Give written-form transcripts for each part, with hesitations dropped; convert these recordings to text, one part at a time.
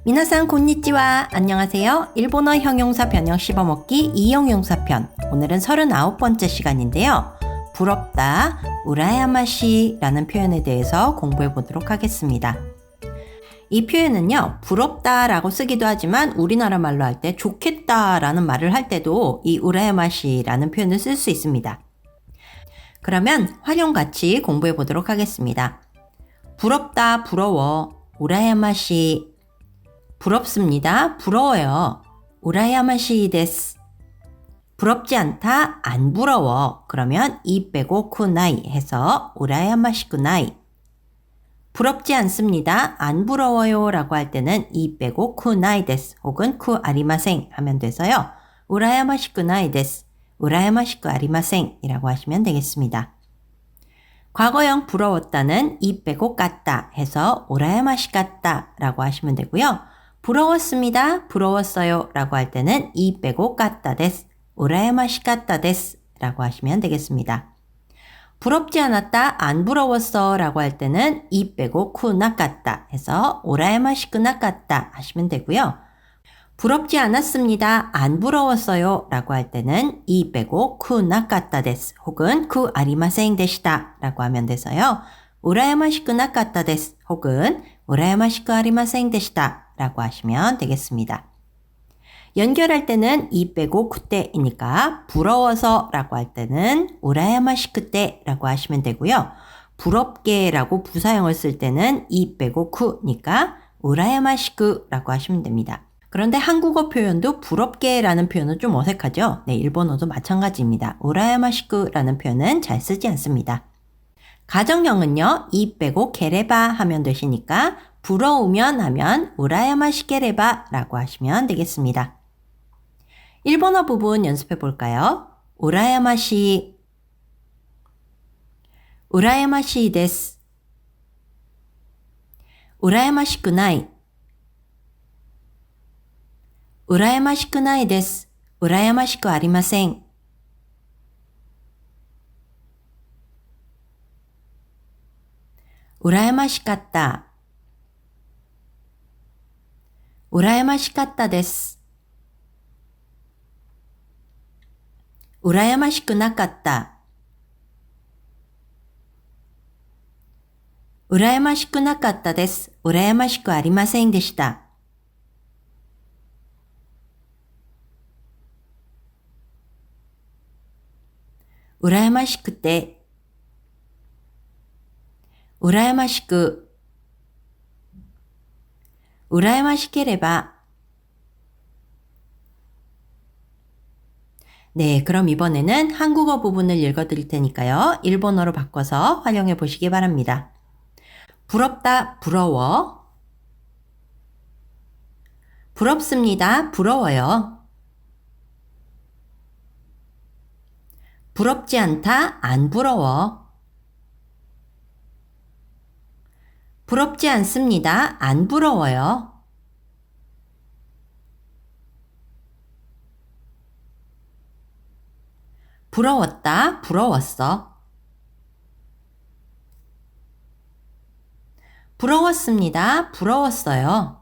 미나상 곤니찌와 안녕하세요. 일본어 형용사 변형 씹어먹기 이형용사편. 오늘은 39번째 시간인데요. 부럽다, 우라야마시 라는 표현에 대해서 공부해 보도록 하겠습니다. 이 표현은요, 부럽다 라고 쓰기도 하지만 우리나라 말로 할 때 좋겠다 라는 말을 할 때도 이 우라야마시 라는 표현을 쓸 수 있습니다. 그러면 활용 같이 공부해 보도록 하겠습니다. 부럽다, 부러워, 우라야마시. 부럽습니다. 부러워요. 우라야마시 데스. 부럽지 않다. 안 부러워. 그러면 이 빼고 쿠나이 해서 우라야마시쿠나이. 부럽지 않습니다. 안 부러워요 라고 할 때는 이 빼고 쿠나이 데스 혹은 쿠 아리마생 하면 돼서요. 우라야마시쿠나이 데스. 우라야마시쿠 아리마생 이라고 하시면 되겠습니다. 과거형 부러웠다는 이 빼고 깠다 해서 우라야마시 깠다 라고 하시면 되고요. 부러웠습니다. 부러웠어요 라고 할 때는 이 빼고 깠다 데스. 우라야마시 깠다 데스 라고 하시면 되겠습니다. 부럽지 않았다. 안 부러웠어 라고 할 때는 이 빼고 쿠나 깠다 해서 우라야마시 쿠나 깠다 하시면 되고요. 부럽지 않았습니다. 안 부러웠어요 라고 할 때는 이 빼고 쿠나 깠다 데스 혹은 쿠 아리마생 데시다 라고 하면 돼서요. 우라야마시쿠 나깠다 데스 혹은 우라야마시쿠 아리마생 데시다 라고 하시면 되겠습니다. 연결할 때는 이 빼고 쿠떼이니까 부러워서 라고 할 때는 우라야마시쿠떼 라고 하시면 되고요. 부럽게 라고 부사형을 쓸 때는 이 빼고 쿠니까 우라야마시쿠 라고 하시면 됩니다. 그런데 한국어 표현도 부럽게 라는 표현은 좀 어색하죠? 네, 일본어도 마찬가지입니다. 우라야마시쿠 라는 표현은 잘 쓰지 않습니다. 가정형은요, 이 빼고 게레바 하면 되시니까 부러우면 하면 우라야마시 게레바 라고 하시면 되겠습니다. 일본어 부분 연습해 볼까요? 우라야마시, 우라야마시 데스, 우라야마시쿠나이, 우라야마시쿠나이 데스, 우라야마시쿠 아리마생. 우라야마시 깠다. 우라야마시 깠다 데스. 우라야마시쿠 나깠다. 우라야마시쿠 나깠다 데스. 우라야마시쿠 아리마생 데시다. 우라야마시쿠떼. 우라야마시쿠. 우라야마시케레바. 네, 그럼 이번에는 한국어 부분을 읽어드릴 테니까요. 일본어로 바꿔서 활용해 보시기 바랍니다. 부럽다, 부러워. 부럽습니다, 부러워요. 부럽지 않다, 안 부러워. 부럽지 않습니다. 안 부러워요. 부러웠다, 부러웠어. 부러웠습니다. 부러웠어요.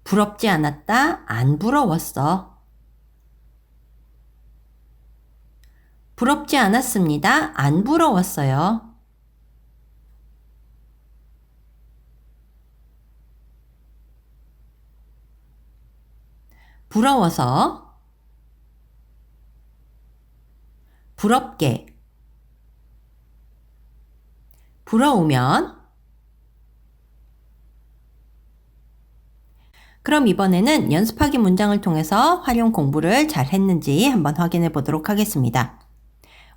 부럽지 않았다, 안 부러웠어. 부럽지 않았습니다. 안 부러웠어요. 부러워서, 부럽게, 부러우면. 그럼 이번에는 연습하기 문장을 통해서 활용 공부를 잘 했는지 한번 확인해 보도록 하겠습니다.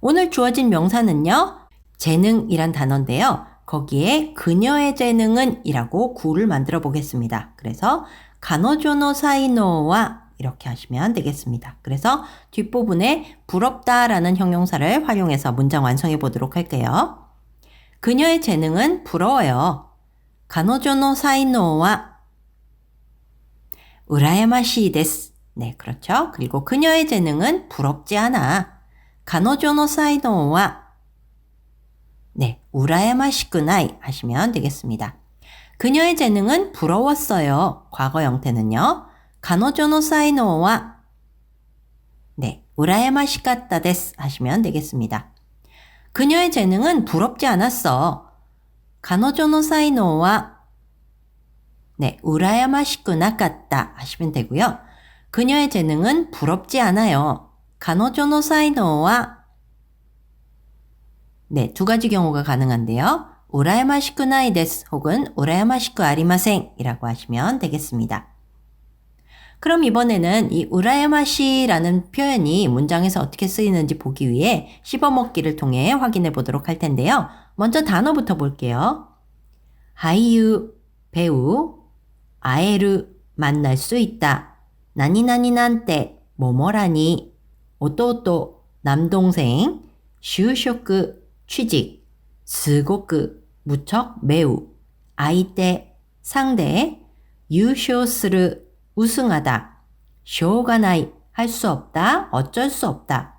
오늘 주어진 명사는요, 재능이란 단어인데요. 거기에 그녀의 재능은 이라고 구를 만들어 보겠습니다. 그래서 가노조노 사이노와 이렇게 하시면 되겠습니다. 그래서 뒷부분에 부럽다 라는 형용사를 활용해서 문장 완성해 보도록 할게요. 그녀의 재능은 부러워요. 가노조노 사이노와 우라야마시 데스. 네, 그렇죠. 그리고 그녀의 재능은 부럽지 않아. 가노조노 사이노와 네, 우라야마시쿠나이 하시면 되겠습니다. 그녀의 재능은 부러웠어요. 과거 형태는요. 가노조노 사이노와 네, 우라야마시카타 데스 하시면 되겠습니다. 그녀의 재능은 부럽지 않았어. 가노조노 사이노와 네, 우라야마시쿠 나카타 하시면 되고요. 그녀의 재능은 부럽지 않아요. 가노조노 사이노와 네, 두 가지 경우가 가능한데요. 우라야마시쿠 나이 데스 혹은 우라야마시쿠 아리마생 이라고 하시면 되겠습니다. 그럼 이번에는 이 우라야마시라는 표현이 문장에서 어떻게 쓰이는지 보기 위해 씹어먹기를 통해 확인해 보도록 할 텐데요. 먼저 단어부터 볼게요. 하이유, 배우, 아에르, 만날 수 있다, 나니나니난테, 뭐뭐라니, 오또또, 남동생, 슈쇼크, 취직, 스고크, 무척, 매우, 아이때, 상대, 유쇼스르, 우승하다, 쇼가나이, 할 수 없다, 어쩔 수 없다.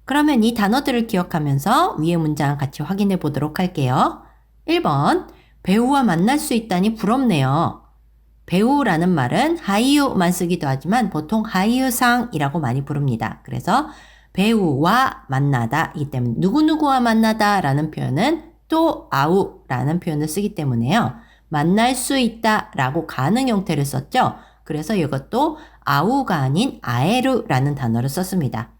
그러면 이 단어들을 기억하면서 위의 문장 같이 확인해 보도록 할게요. 1번, 배우와 만날 수 있다니 부럽네요. 배우라는 말은 하이유만 쓰기도 하지만 보통 하이유상이라고 많이 부릅니다. 그래서 배우와 만나다 이기 때문에 누구누구와 만나다 라는 표현은 또 아우라는 표현을 쓰기 때문에요. 만날 수 있다 라고 가능 형태를 썼죠. 그래서 이것도 아우가 아닌 아에루라는 단어를 썼습니다.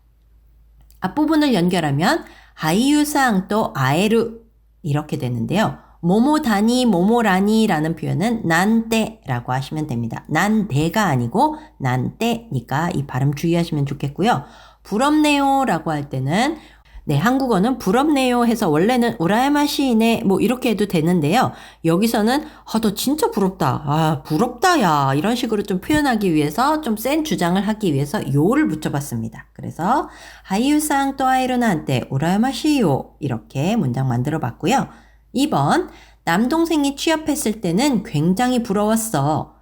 앞부분을 연결하면 하이유상 또 아에루 이렇게 되는데요. 모모다니 모모라니 라는 표현은 난때라고 하시면 됩니다. 난데가 아니고 난때니까 이 발음 주의하시면 좋겠고요. 부럽네요 라고 할 때는 네, 한국어는 부럽네요 해서 원래는 우라야마 시인의 뭐 이렇게 해도 되는데요. 여기서는 너 진짜 부럽다. 부럽다 야 이런 식으로 좀 표현하기 위해서 좀 센 주장을 하기 위해서 요를 붙여봤습니다. 그래서 하이유상 또 아이루나한테 우라야마 시요 이렇게 문장 만들어 봤고요. 2번 남동생이 취업했을 때는 굉장히 부러웠어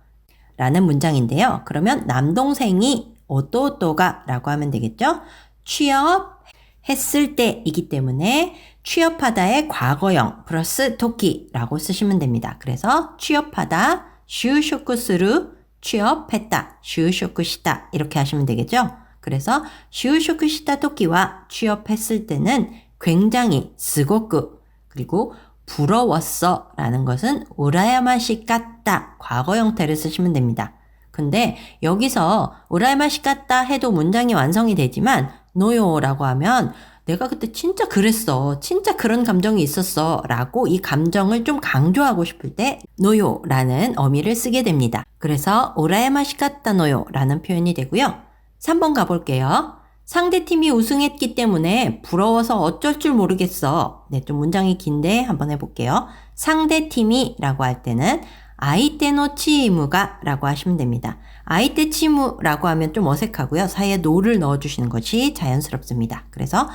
라는 문장인데요. 그러면 남동생이 오또오또가 라고 하면 되겠죠. 취업했을 때이기 때문에 취업하다의 과거형 플러스 토끼라고 쓰시면 됩니다. 그래서 취업하다 슈쇼쿠스루 취업했다 슈쇼쿠시다 이렇게 하시면 되겠죠. 그래서 슈쇼쿠시다 토끼와 취업했을 때는 굉장히 스고쿠 그리고 부러웠어 라는 것은 우라야마시 같다 과거 형태를 쓰시면 됩니다. 근데 여기서 우라야마시 같다 해도 문장이 완성이 되지만 노요 라고 하면 내가 그때 진짜 그랬어 진짜 그런 감정이 있었어 라고 이 감정을 좀 강조하고 싶을 때 노요 라는 어미를 쓰게 됩니다. 그래서 우라야마시 같다 노요 라는 표현이 되고요. 3번 가볼게요. 상대팀이 우승했기 때문에 부러워서 어쩔 줄 모르겠어. 네, 좀 문장이 긴데 한번 해볼게요. 상대팀이 라고 할 때는 아이테노 치무가 라고 하시면 됩니다. 아이테 치무라고 하면 좀 어색하고요. 사이에 노를 넣어주시는 것이 자연스럽습니다. 그래서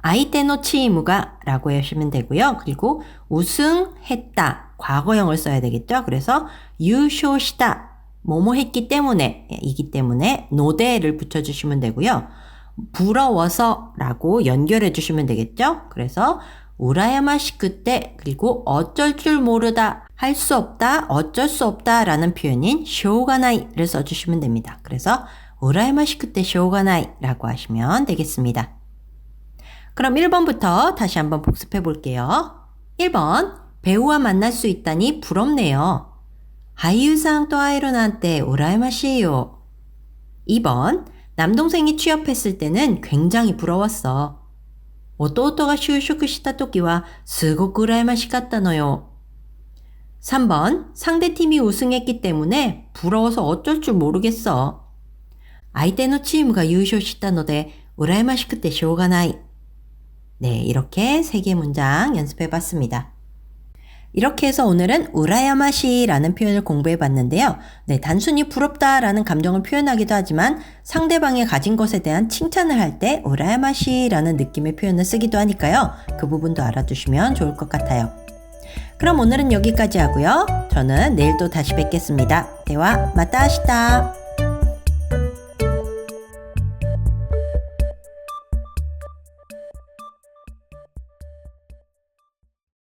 아이테노 치무가 라고 하시면 되고요. 그리고 우승했다. 과거형을 써야 되겠죠. 그래서 유쇼시다. 뭐뭐 했기 때문에 이기 때문에 노대를 붙여주시면 되고요. 부러워서 라고 연결해 주시면 되겠죠. 그래서 우라야마시쿠 때 그리고 어쩔 줄 모르다 할 수 없다 어쩔 수 없다 라는 표현인 쇼가나이를 써주시면 됩니다. 그래서 우라야마시쿠 때 쇼가나이 라고 하시면 되겠습니다. 그럼 1번부터 다시 한번 복습해 볼게요. 1번 배우와 만날 수 있다니 부럽네요. 하이유상 또 아이루나한테 우라야마시요. 2번 남동생이 취업했을 때는 굉장히 부러웠어. 오또오또가 슈쇼쿠시다 토끼와 스고쿠 우라야마시카타노요. 3번 상대팀이 우승했기 때문에 부러워서 어쩔 줄 모르겠어. 아이테노 치무가 유쇼시다노데 우라야마시쿠테 쇼가나이. 네, 이렇게 3개 문장 연습해 봤습니다. 이렇게 해서 오늘은 우라야마시라는 표현을 공부해 봤는데요. 네, 단순히 부럽다라는 감정을 표현하기도 하지만 상대방이 가진 것에 대한 칭찬을 할 때 우라야마시라는 느낌의 표현을 쓰기도 하니까요. 그 부분도 알아두시면 좋을 것 같아요. 그럼 오늘은 여기까지 하고요. 저는 내일 또 다시 뵙겠습니다. 대화 마타 아시타.